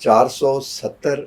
470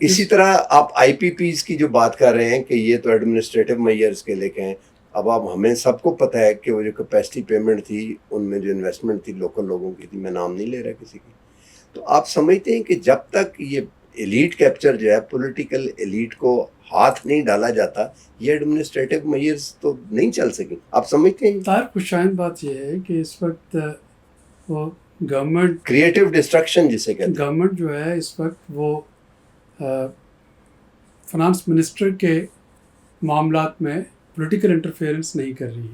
اسی طرح آپ آئی پی پیز کی جو بات کر رہے ہیں کہ یہ تو ایڈمنسٹریٹو میئرز کے لے کے ہیں. اب آپ ہمیں سب کو پتہ ہے کہ وہ جو کیپیسٹی پیمنٹ تھی ان میں جو انویسٹمنٹ تھی لوکل لوگوں کی تھی, میں نام نہیں لے رہا کسی کی. تو آپ سمجھتے ہیں کہ جب تک یہ ایلیٹ کیپچر جو ہے پولیٹیکل ایلیٹ کو ہاتھ نہیں ڈالا جاتا یہ ایڈمنسٹریٹو میئرز تو نہیں چل سکیں. آپ سمجھتے ہیں طاہر خوشائند بات یہ ہے کہ اس وقت وہ گورنمنٹ کریٹو ڈسٹرکشن جسے کہتے ہیں, گورنمنٹ جو ہے اس وقت وہ فنانس منسٹر کے معاملات میں پولیٹیکل انٹرفیئرنس نہیں کر رہی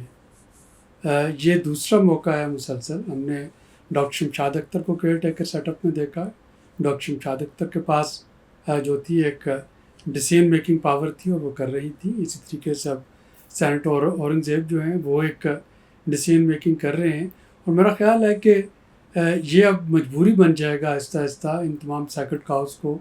ہے. یہ دوسرا موقع ہے مسلسل. ہم نے ڈاکٹر شمشاد اختر کو کیئر ٹیکر سیٹ اپ میں دیکھا. ڈاکٹر شمشاد اختر کے پاس جو تھی ایک ڈیسیژن میکنگ پاور تھی اور وہ کر رہی تھی. اسی طریقے سے اب سینیٹر اورنگزیب جو ہیں وہ ایک ڈیسیژن میکنگ کر رہے ہیں. اور میرا خیال ہے کہ یہ اب مجبوری بن جائے گا آہستہ آہستہ ان تمام سیکرڈ کاؤز کو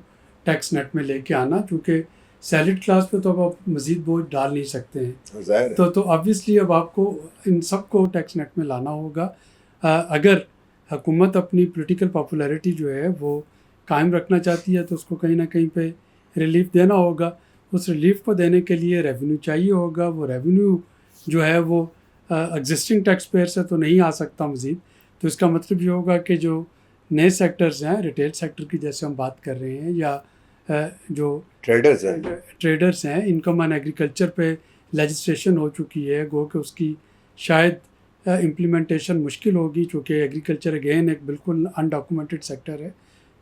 ٹیکس نیٹ میں لے کے آنا, کیونکہ سیلڈ کلاس پہ تو اب آپ مزید بوجھ ڈال نہیں سکتے ہیں. تو آبویسلی اب آپ کو ان سب کو ٹیکس نیٹ میں لانا ہوگا. اگر حکومت اپنی پولیٹیکل پاپولیرٹی جو ہے وہ قائم رکھنا چاہتی ہے تو اس کو کہیں نہ کہیں پہ ریلیف دینا ہوگا. اس ریلیف کو دینے کے لیے ریونیو چاہیے ہوگا. وہ ریونیو جو ہے وہ ایگزسٹنگ ٹیکس پیئر سے تو نہیں آ سکتا مزید. تو اس کا مطلب یہ ہوگا کہ جو نئے سیکٹرز ہیں, ریٹیل سیکٹر کی جیسے ہم بات کر رہے ہیں, یا جو ٹریڈرز ہیں, انکم اینڈ ایگریکلچر پہ لیجسلیشن ہو چکی ہے, گو کہ اس کی شاید امپلیمنٹیشن مشکل ہوگی, چونکہ ایگریکلچر اگین ایک بالکل انڈاکومنٹڈ سیکٹر ہے.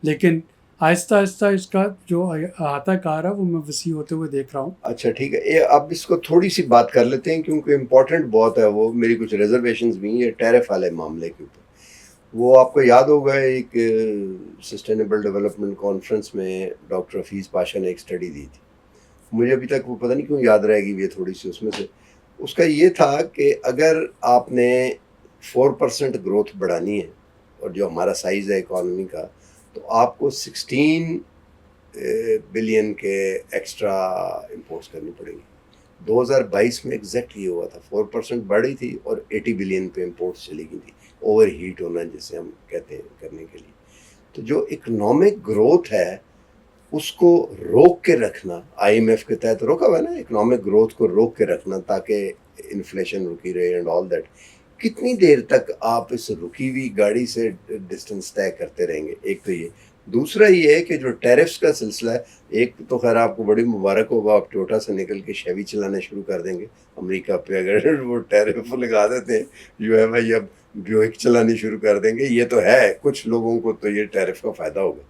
لیکن آہستہ آہستہ اس کا جو احاطہ کار ہے وہ میں وسیع ہوتے ہوئے دیکھ رہا ہوں. اچھا ٹھیک ہے, اب اس کو تھوڑی سی بات کر لیتے ہیں کیونکہ امپورٹنٹ بہت ہے. وہ میری کچھ ریزرویشنز بھی ہیں ٹیرف والے معاملے کے اوپر. وہ آپ کو یاد ہوگا ایک سسٹینیبل ڈیولپمنٹ کانفرنس میں ڈاکٹر حفیظ پاشا نے ایک اسٹڈی دی تھی. مجھے ابھی تک وہ پتہ نہیں کیوں یاد رہے گی یہ تھوڑی سی. اس میں سے اس کا یہ تھا کہ اگر آپ نے 4% گروتھ بڑھانی ہے اور جو ہمارا سائز ہے اکانومی کا, تو آپ کو 16 بلین کے ایکسٹرا امپورٹس کرنی پڑیں گی. 2022 میں ایگزیکٹ یہ ہوا تھا, 4% بڑھی تھی اور 80 بلین پہ امپورٹس چلی گئی تھی. اوور ہیٹ ہونا جسے ہم کہتے ہیں کرنے کے لیے. تو جو اکنامک گروتھ ہے اس کو روک کے رکھنا, آئی ایم ایف کے تحت روکا ہوا ہے نا اکنامک گروتھ کو روک کے رکھنا تاکہ انفلیشن رکی رہے اینڈ آل دیٹ. کتنی دیر تک آپ اس رکی ہوئی گاڑی سے ڈسٹنس طے کرتے رہیں گے؟ ایک تو یہ. دوسرا یہ ہے کہ جو ٹیرفس کا سلسلہ ہے, ایک تو خیر آپ کو بڑی مبارک ہوگا, آپ ٹوٹا سے نکل کے شیوی چلانا شروع کر دیں گے امریکہ پہ. اگر وہ ٹیرف لگا دیتے ہیں جو ہے بھائی اب بیوک چلانی شروع کر دیں گے. یہ تو ہے کچھ لوگوں کو تو یہ ٹیرف کا فائدہ ہوگا,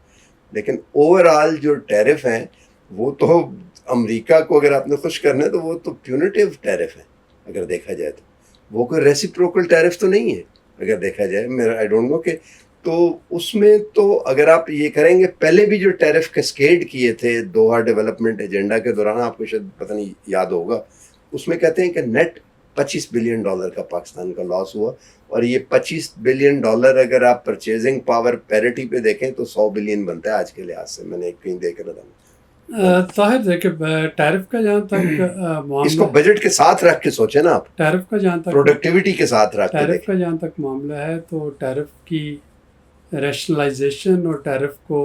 لیکن اوور آل جو ٹیرف ہیں وہ تو امریکہ کو اگر آپ نے خوش کرنا ہے تو وہ تو پیونیٹیو ٹیرف ہیں اگر دیکھا جائے تو. وہ کوئی ریسیپروکل ٹیرف تو نہیں ہے اگر دیکھا جائے. میرا آئی ڈونٹ نو کہ تو اس میں تو اگر آپ یہ کریں گے, پہلے بھی جو ٹیرف کیسکیڈ کیے تھے دوحہ ڈیولپمنٹ ایجنڈا کے دوران, آپ کو شاید پتہ نہیں یاد ہوگا, اس میں کہتے ہیں کہ نیٹ $25 بلین کا پاکستان کا لاس ہوا. اور یہ $25 بلین اگر آپ پرچیزنگ پاور پیرٹی پہ دیکھیں تو 100 بلین بنتا ہے آج کے لحاظ سے. میں نے کہیں دیکھ رہا تھا. طاہر دیکھیں ٹیرف کا جہاں تک اس کو بجٹ کے ساتھ رکھ کے سوچیں نا آپ, ٹیرف کا جہاں تک پروڈکٹیوٹی کے ساتھ رکھ کے ٹیرف کا جہاں تک معاملہ ہے تو ٹیرف کی ریشنلائزیشن اور ٹیرف کو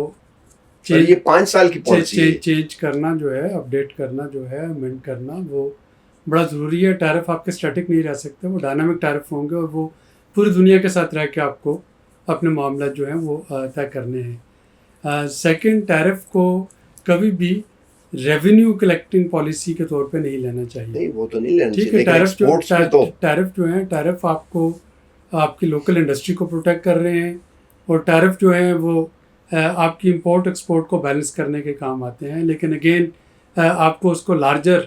یہ 5 سال کی پالیسی ہے, چینج کرنا جو ہے, اپڈیٹ کرنا جو ہے, امینڈ کرنا وہ بڑا ضروری ہے. ٹیرف آپ کے اسٹیٹک نہیں رہ سکتے, وہ ڈائنامک ٹیرف ہوں گے اور وہ پوری دنیا کے ساتھ رہ کے آپ کو اپنے معاملات جو ہیں وہ طے کرنے ہیں. سیکنڈ, ٹیرف کو کبھی بھی ریونیو کلیکٹنگ پالیسی کے طور پہ نہیں لینا چاہیے. نہیں وہ تو نہیں لینا ٹھیک ہے. ٹیرف جو ہیں ٹیرف آپ کو آپ کی لوکل انڈسٹری کو پروٹیکٹ کر رہے ہیں, اور ٹیرف جو ہیں وہ آپ کی امپورٹ ایکسپورٹ کو بیلنس کرنے کے کام آتے ہیں. لیکن اگین آپ کو اس کو لارجر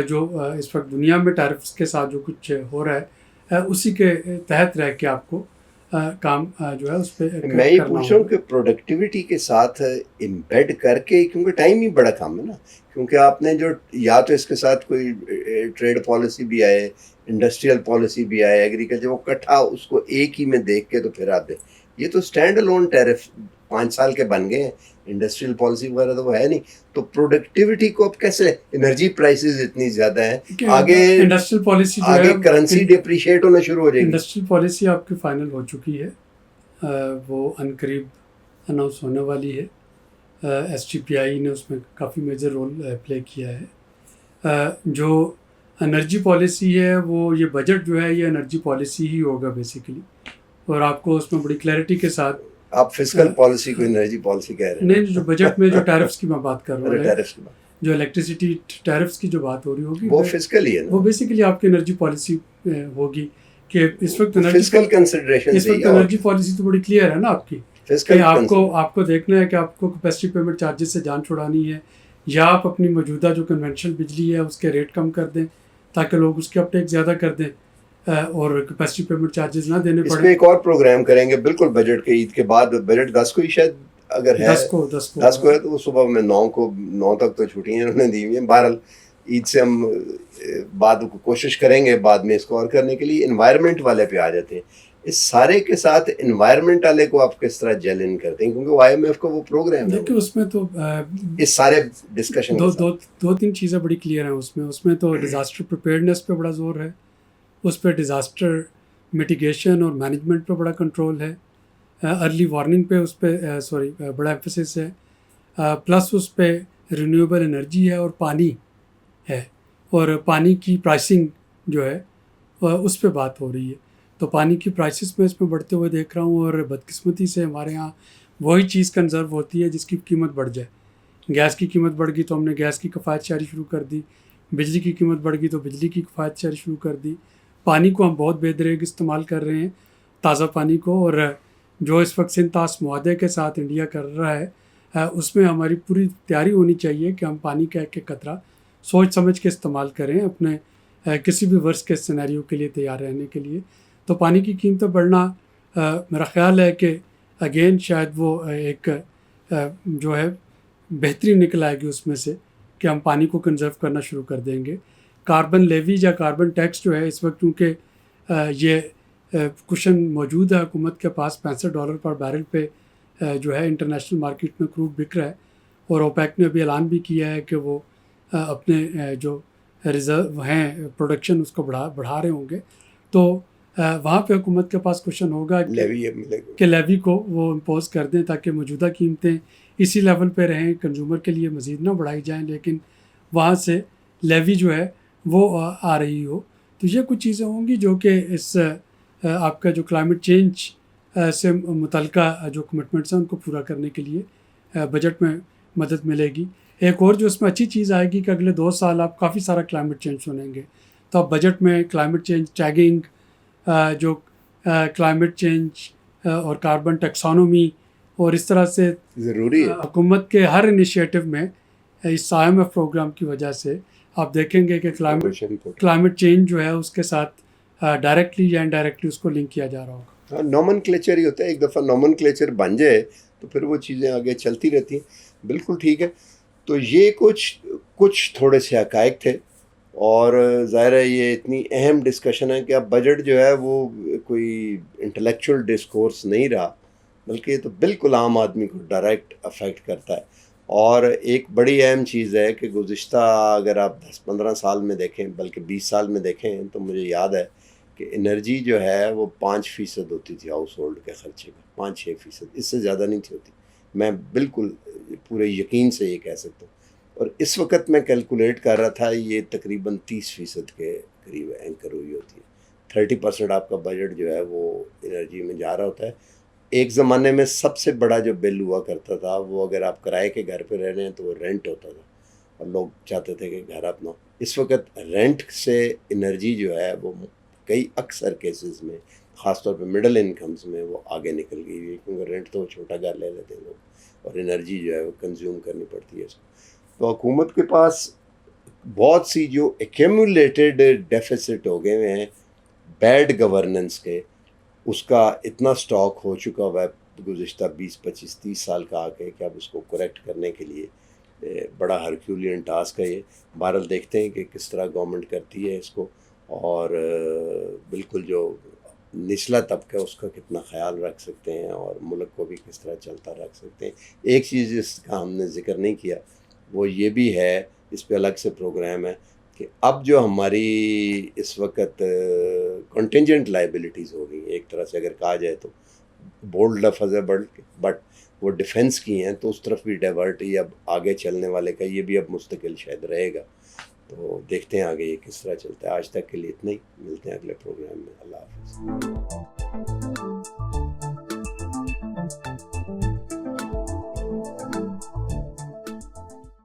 جو اس وقت دنیا میں ٹیرفس کے ساتھ جو کچھ ہو رہا ہے اسی کے تحت رہ کے آپ کو کام جو ہے اس پہ میں یہ پوچھ رہا ہوں کہ پروڈکٹیوٹی کے ساتھ امبیڈ کر کے, کیونکہ ٹائم ہی بڑا کام ہے نا, کیونکہ آپ نے جو یا تو اس کے ساتھ کوئی ٹریڈ پالیسی بھی آئے, انڈسٹریل پالیسی بھی آئے, ایگریکلچر, وہ کٹھا اس کو ایک ہی میں دیکھ کے تو پھر آپ دیں. یہ تو اسٹینڈ الون ٹیرف 5 سال کے بن گئے ہیں, انڈسٹریل پالیسی وغیرہ تو وہ ہے نہیں. تو پروڈکٹیوٹی کو اب کیسے, انرجی پرائسز اتنی زیادہ ہیں, آگے انڈسٹریل پالیسی آگے کرنسی ڈیپریشیٹ ہونا شروع ہو جائے گی. انڈسٹریل پالیسی آپ کی فائنل ہو چکی ہے, وہ عنقریب اناؤنس ہونے والی ہے. ایس ٹی پی آئی نے اس میں کافی میجر رول پلے کیا ہے. جو انرجی پالیسی ہے وہ یہ بجٹ جو ہے یہ انرجی پالیسی ہی ہوگا بیسیکلی, اور آپ کو اس میں بڑی کلیئرٹی کے ساتھ آپ فسکل پالیسی کو انرجی پالیسی کہہ رہے ہیں؟ نہیں, جو بجٹ میں جو ٹیرفس کی میں بات کر رہا ہوں, ٹیرفس کی بات, جو الیکٹریسٹی ٹیرفس کی جو بات ہو رہی ہوگی وہ فسکل ہی ہے نا, وہ بیسیکلی آپ کی انرجی پالیسی ہوگی کہ اس وقت فسکل کنسیڈریشن اس وقت انرجی پالیسی تو بڑی کلیئر ہے نا آپ کی, کہ آپ کو دیکھنا ہے کہ آپ کو کیپیسٹی پیمنٹ چارجز سے جان چھڑانی ہے, یا آپ اپنی موجودہ جو کنونشنل بجلی ہے اس کے ریٹ کم کر دیں تاکہ لوگ اس کے اپٹیک زیادہ کر دیں اور کیپیسٹی پیمنٹ چارجز نہ دینے پڑیں. اس پہ ایک اور پروگرام کریں گے بالکل بجٹ کے عید کے بعد. بجٹ 10 کو ہی شاید اگر ہے 10 کو ہے تو صبح میں 9 تک تو چھٹیاں انہوں نے دی ہوئی ہیں. بہرحال عید سے ہم بعد کوشش کریں گے بعد میں اس کو اور کرنے کے لیے. انوائرمنٹ والے پہ آ جاتے ہیں. اس سارے کے ساتھ انوائرمنٹ والے کو آپ کس طرح جیل ان کرتے ہیں, کیونکہ آئی ایم ایف کا وہ پروگرام ہے. دیکھیے اس میں تو اس سارے ڈسکشن دو تین چیزیں بڑی کلیئر ہیں اس میں تو ڈیزاسٹر پریپیئرنیس پہ بڑا زور ہے, اس پہ ڈیزاسٹر میٹیگیشن اور مینجمنٹ پہ بڑا کنٹرول ہے, ارلی وارننگ پہ اس پہ بڑا ایمفیسس ہے, پلس اس پہ رینیویبل انرجی ہے اور پانی ہے, اور پانی کی پرائسنگ جو ہے اس پہ بات ہو رہی ہے. تو پانی کی پرائسز میں اس میں بڑھتے ہوئے دیکھ رہا ہوں, اور بدقسمتی سے ہمارے ہاں وہی چیز کنزرو ہوتی ہے جس کی قیمت بڑھ جائے. گیس کی قیمت بڑھ گئی تو ہم نے گیس کی کفایت شعاری شروع کر دی, بجلی کی قیمت بڑھ گئی تو بجلی کی کفایت شعاری شروع کر دی. پانی کو ہم بہت بے دریغ استعمال کر رہے ہیں, تازہ پانی کو, اور جو اس وقت سنتاس معاہدے کے ساتھ انڈیا کر رہا ہے اس میں ہماری پوری تیاری ہونی چاہیے کہ ہم پانی کا ایک قطرہ سوچ سمجھ کے استعمال کریں اپنے کسی بھی ورس کے سینیریو کے لیے تیار رہنے کے لیے. تو پانی کی قیمتیں بڑھنا میرا خیال ہے کہ اگین شاید وہ ایک جو ہے بہتری نکل آئے گی اس میں سے کہ ہم پانی کو کنزرو کرنا شروع کر دیں گے. کاربن لیوی یا کاربن ٹیکس جو ہے اس وقت کیونکہ یہ کوشن موجود ہے حکومت کے پاس, $65 پر بیرل پہ جو ہے انٹرنیشنل مارکیٹ میں کروڈ بک رہا ہے, اور اوپیک نے ابھی اعلان بھی کیا ہے کہ وہ اپنے جو ریزرو ہیں پروڈکشن اس کو بڑھا رہے ہوں گے. تو وہاں پہ حکومت کے پاس کوشچن ہوگا کہ لیوی کو وہ امپوز کر دیں تاکہ موجودہ قیمتیں اسی لیول پہ رہیں, کنزیومر کے لیے مزید نہ بڑھائی جائیں, لیکن وہاں سے لیوی جو ہے وہ آ رہی ہو. تو یہ کچھ چیزیں ہوں گی جو کہ اس آپ کا جو کلائمیٹ چینج سے متعلقہ جو کمٹمنٹس ہیں ان کو پورا کرنے کے لیے بجٹ میں مدد ملے گی. ایک اور جو اس میں اچھی چیز آئے گی کہ اگلے 2 سال آپ کافی سارا کلائمیٹ چینج سنیں گے, تو آپ بجٹ میں کلائمیٹ چینج ٹیگنگ, جو کلائمیٹ چینج اور کاربن ٹیکسانومی, اور اس طرح سے ضروری ہے حکومت کے ہر انیشیٹو میں اس IMF پروگرام کی وجہ سے آپ دیکھیں گے کہ کلائمیٹ چینج جو ہے اس کے ساتھ ڈائریکٹلی یا انڈائریکٹلی اس کو لنک کیا جا رہا ہوگا. ہاں, نومن کلیچر ہی ہوتا ہے. ایک دفعہ نومن کلیچر بن جائے تو پھر وہ چیزیں آگے چلتی رہتی ہیں. بالکل ٹھیک ہے. تو یہ کچھ تھوڑے سے حقائق تھے, اور ظاہر ہے یہ اتنی اہم ڈسکشن ہے کہ اب بجٹ جو ہے وہ کوئی انٹلیکچوئل ڈسکورس نہیں رہا, بلکہ یہ تو بالکل عام آدمی کو ڈائریکٹ افیکٹ کرتا ہے. اور ایک بڑی اہم چیز ہے کہ گزشتہ اگر آپ 10-15 سال میں دیکھیں, بلکہ 20 سال میں دیکھیں, تو مجھے یاد ہے کہ انرجی جو ہے وہ 5% ہوتی تھی ہاؤس ہولڈ کے خرچے میں, 5-6%, اس سے زیادہ نہیں تھی ہوتی. میں بالکل پورے یقین سے یہ کہہ سکتا ہوں. اور اس وقت میں کیلکولیٹ کر رہا تھا یہ تقریباً 30% کے قریب اینکر ہوئی ہوتی ہے. 30% آپ کا بجٹ جو ہے وہ انرجی میں جا رہا ہوتا ہے. ایک زمانے میں سب سے بڑا جو بل ہوا کرتا تھا وہ اگر آپ کرائے کے گھر پہ رہ رہے ہیں تو وہ رینٹ ہوتا تھا, اور لوگ چاہتے تھے کہ گھر اپنا. اس وقت رینٹ سے انرجی جو ہے وہ کئی اکثر کیسز میں, خاص طور پہ مڈل انکمز میں, وہ آگے نکل گئی ہے, کیونکہ رینٹ تو وہ چھوٹا گھر لے لیتے ہیں لوگ, اور انرجی جو ہے وہ کنزیوم کرنی پڑتی ہے اس کو. تو حکومت کے پاس بہت سی جو ایکیمولیٹڈ ڈیفیسٹ ہو گئے ہیں بیڈ گورننس کے, اس کا اتنا سٹاک ہو چکا ہوا ہے گزشتہ 20-25-30 سال کا آ کے کہ اب اس کو کریکٹ کرنے کے لیے بڑا ہرکیولین ٹاسک ہے یہ. بہرحال دیکھتے ہیں کہ کس طرح گورنمنٹ کرتی ہے اس کو, اور بالکل جو نچلا طبقہ اس کا کتنا خیال رکھ سکتے ہیں, اور ملک کو بھی کس طرح چلتا رکھ سکتے ہیں. ایک چیز جس کا ہم نے ذکر نہیں کیا وہ یہ بھی ہے, اس پہ الگ سے پروگرام ہے, کہ اب جو ہماری اس وقت کنٹینجنٹ لائبلٹیز ہو گئی ہیں, ایک طرح سے اگر کہا جائے تو بولڈ لفظ ہے بٹ وہ ڈیفنس کی ہیں، تو اس طرف بھی ڈائیورٹ ہی اب آگے چلنے والے کا یہ بھی اب مستقل شاید رہے گا. تو دیکھتے ہیں آگے یہ کس طرح چلتا ہے. آج تک کے لیے اتنا ہی، ملتے ہیں اگلے پروگرام میں. اللہ حافظ.